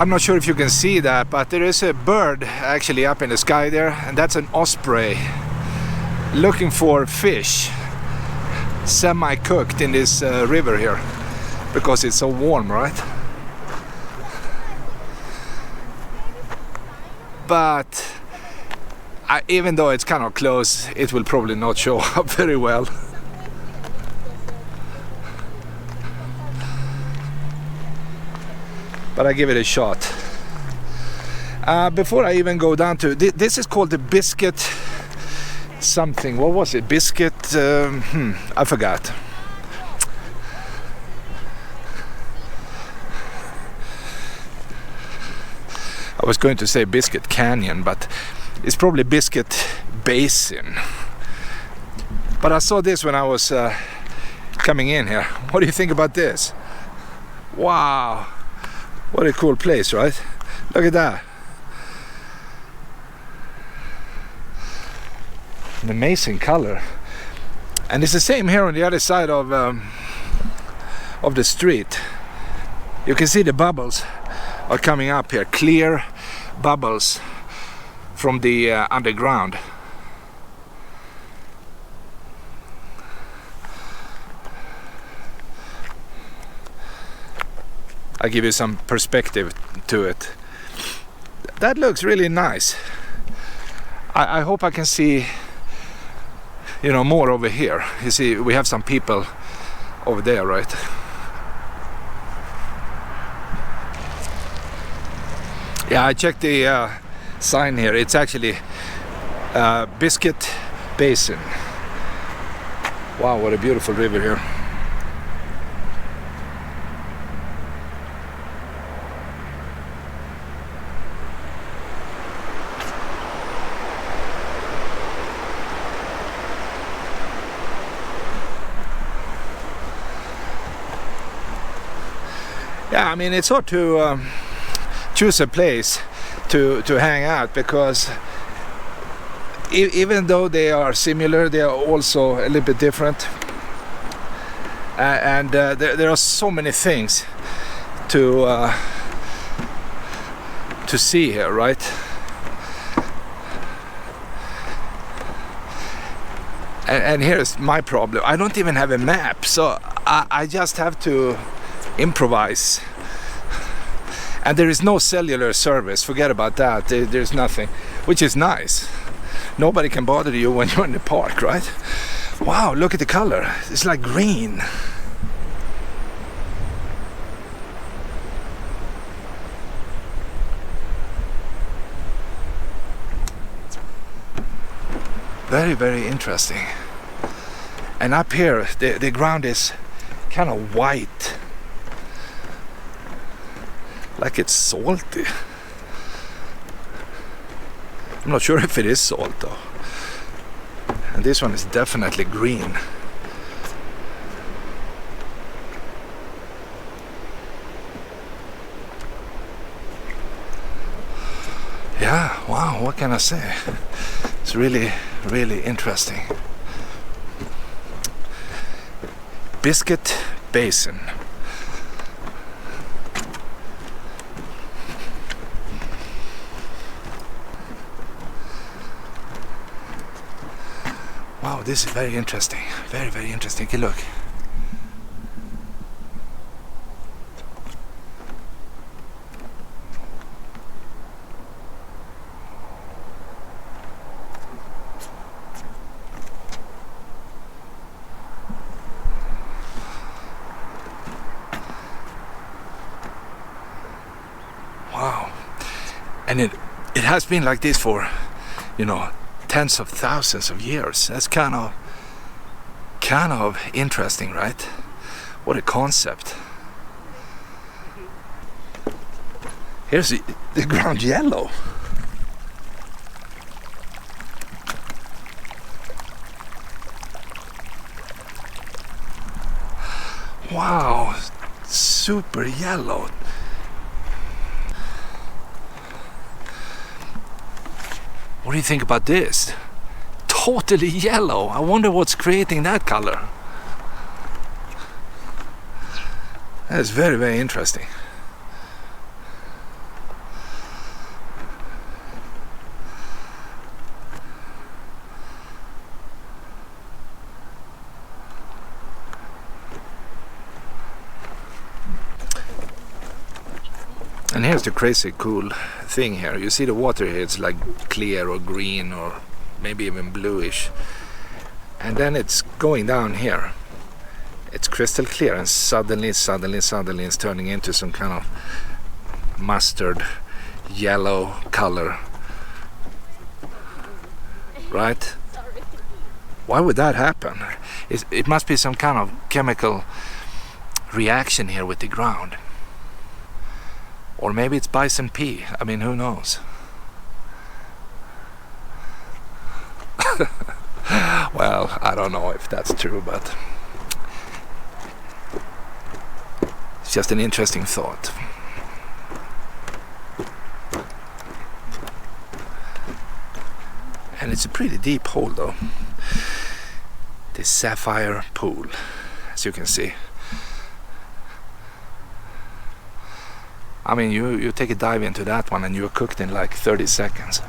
I'm not sure if you can see that, but there is a bird actually up in the sky there, and that's an osprey looking for fish, semi-cooked in this river here, because it's so warm, right? But even though it's kind of close, it will probably not show up very well. But I give it a shot. Before I even go down to this is called the Biscuit something. What was it? Biscuit? I forgot. I was going to say Biscuit Canyon, but it's probably Biscuit Basin. But I saw this when I was coming in here. What do you think about this? Wow, what a cool place, right? Look at that. An amazing color. And it's the same here on the other side of the street. You can see the bubbles are coming up here, clear bubbles from the underground. I'll give you some perspective to it. That looks really nice. I hope I can see, you know, more over here. You see, we have some people over there, right? Yeah, I checked the sign here. It's actually Biscuit Basin. Wow, what a beautiful river here. Yeah, I mean, it's hard to choose a place to hang out, because even though they are similar, they are also a little bit different. And there are so many things to see here, right? And here's my problem. I don't even have a map, so I just have to improvise. And there is no cellular service, forget about that. There's nothing, which is nice. Nobody can bother you when you're in the park, right? Wow, look at the color. It's like green. Very, very interesting. And up here, the ground is kind of white. Like it's salty. I'm not sure if it is salt though. And this one is definitely green. Yeah, wow, what can I say? It's really, really interesting. Biscuit Basin. Wow, this is very interesting. Very, very interesting. Okay, look. Wow. And it has been like this for, you know, tens of thousands of years. That's kind of interesting, right? What a concept. Here's the ground yellow. Wow, super yellow. What do you think about this? Totally yellow. I wonder what's creating that color. That's very, very interesting. And here's the crazy cool thing here. You see the water here, it's like clear or green or maybe even bluish. And then it's going down here. It's crystal clear, and suddenly it's turning into some kind of mustard yellow color. Right? Why would that happen? It must be some kind of chemical reaction here with the ground. Or maybe it's bison pee. I mean, who knows? Well, I don't know if that's true, but it's just an interesting thought. And it's a pretty deep hole though. This sapphire pool, as you can see. I mean, you take a dive into that one and you're cooked in like 30 seconds.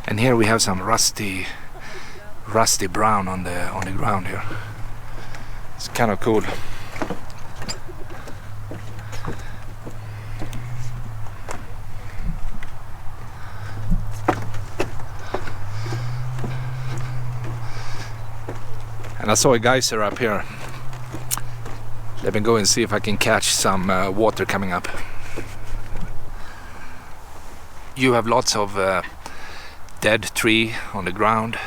And here we have some rusty brown on the ground here. It's kind of cool. And I saw a geyser up here. Let me go and see if I can catch some water coming up. You have lots of dead tree on the ground,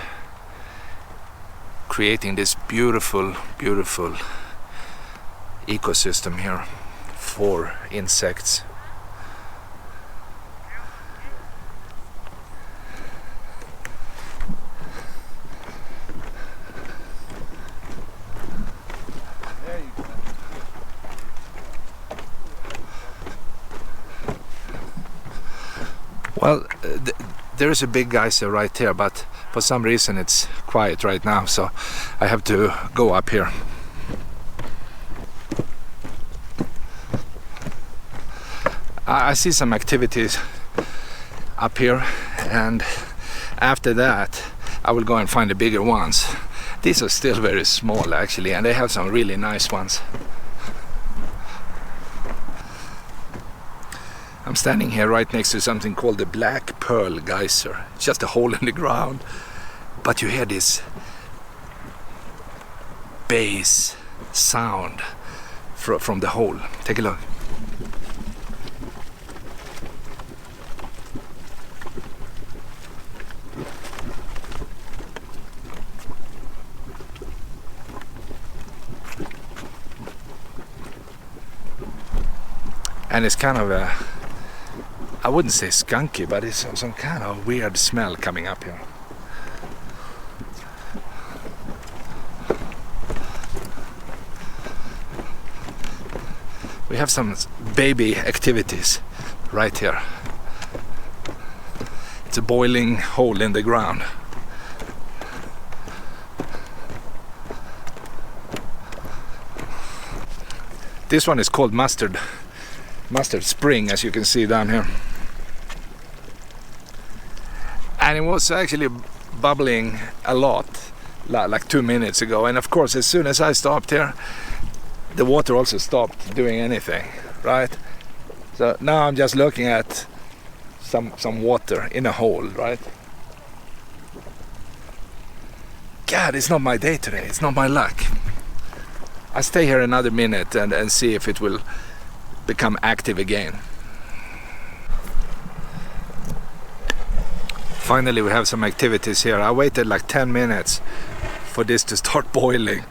creating this beautiful ecosystem here for insects. Well, there is a big geyser right here, but for some reason it's quiet right now, so I have to go up here. I see some activities up here, and after that I will go and find the bigger ones. These are still very small actually, and they have some really nice ones. I'm standing here right next to something called the Black Pearl Geyser. It's just a hole in the ground, but you hear this bass sound from the hole. Take a look. And it's kind of a, I wouldn't say skunky, but it's some kind of weird smell coming up here. We have some baby activities right here. It's a boiling hole in the ground. This one is called Mustard Spring, as you can see down here. And it was actually bubbling a lot like 2 minutes ago, and of course as soon as I stopped here the water also stopped doing anything, right? So now I'm just looking at some water in a hole, right? God, it's not my day today, it's not my luck. I stay here another minute and see if it will become active again. Finally we have some activities here. I waited like 10 minutes for this to start boiling.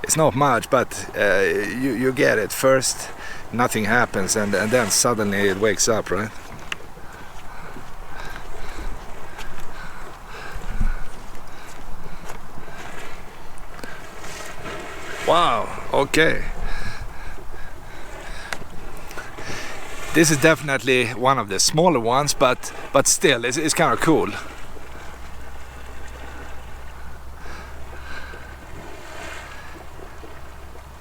It's not much, but you get it. First nothing happens, and then suddenly it wakes up, right? Wow, okay. This is definitely one of the smaller ones, but still, it's kind of cool.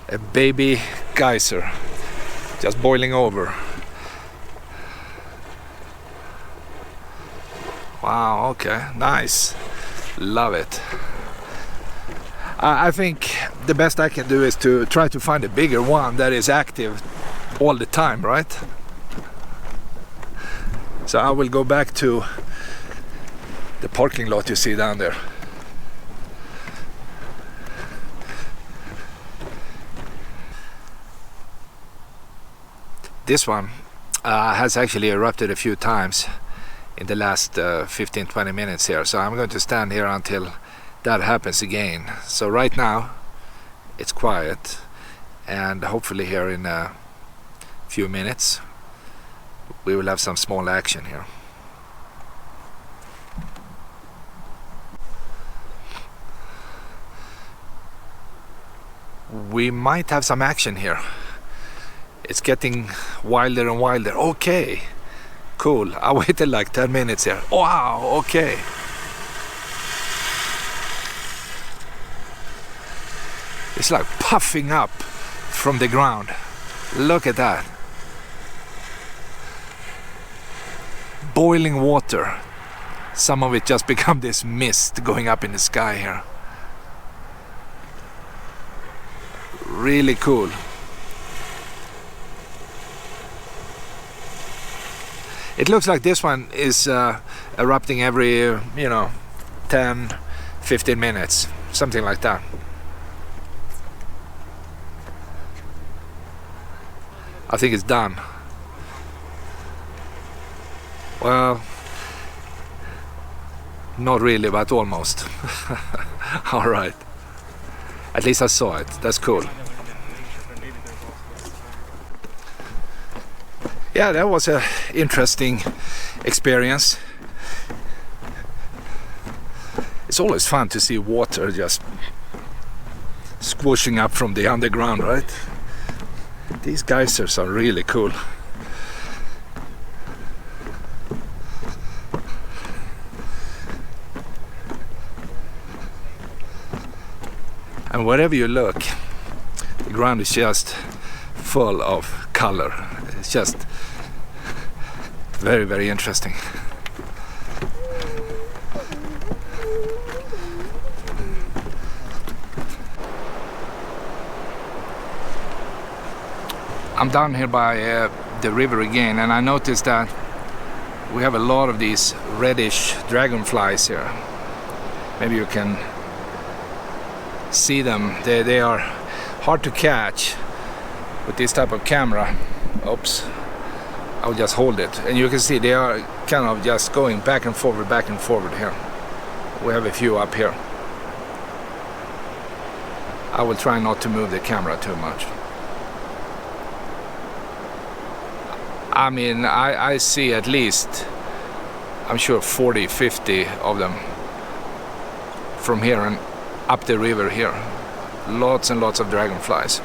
A baby geyser, just boiling over. Wow, okay, nice. Love it. I think the best I can do is to try to find a bigger one that is active all the time, right? So I will go back to the parking lot you see down there. This one has actually erupted a few times in the last 15-20 minutes here, so I'm going to stand here until that happens again. So right now it's quiet, and hopefully here in a few minutes we will have some small action here. We might have some action here. It's getting wilder and wilder. Okay, cool. I waited like 10 minutes here. Wow, okay. It's like puffing up from the ground. Look at that. Boiling water. Some of it just become this mist going up in the sky here. Really cool. It looks like this one is erupting every 10-15 minutes, something like that. I think it's done. Well, not really, but almost. All right. At least I saw it. That's cool. Yeah, that was an interesting experience. It's always fun to see water just squishing up from the underground, right? These geysers are really cool. And wherever you look, the ground is just full of color. It's just very, very interesting. I'm down here by the river again, and I noticed that we have a lot of these reddish dragonflies here. Maybe you can see them. They are hard to catch with this type of camera. Oops, I'll just hold it, and you can see they are kind of just going back and forward here. We have a few up here. I will try not to move the camera too much. I mean, I see at least, I'm sure 40-50 of them from here and up the river here. Lots and lots of dragonflies.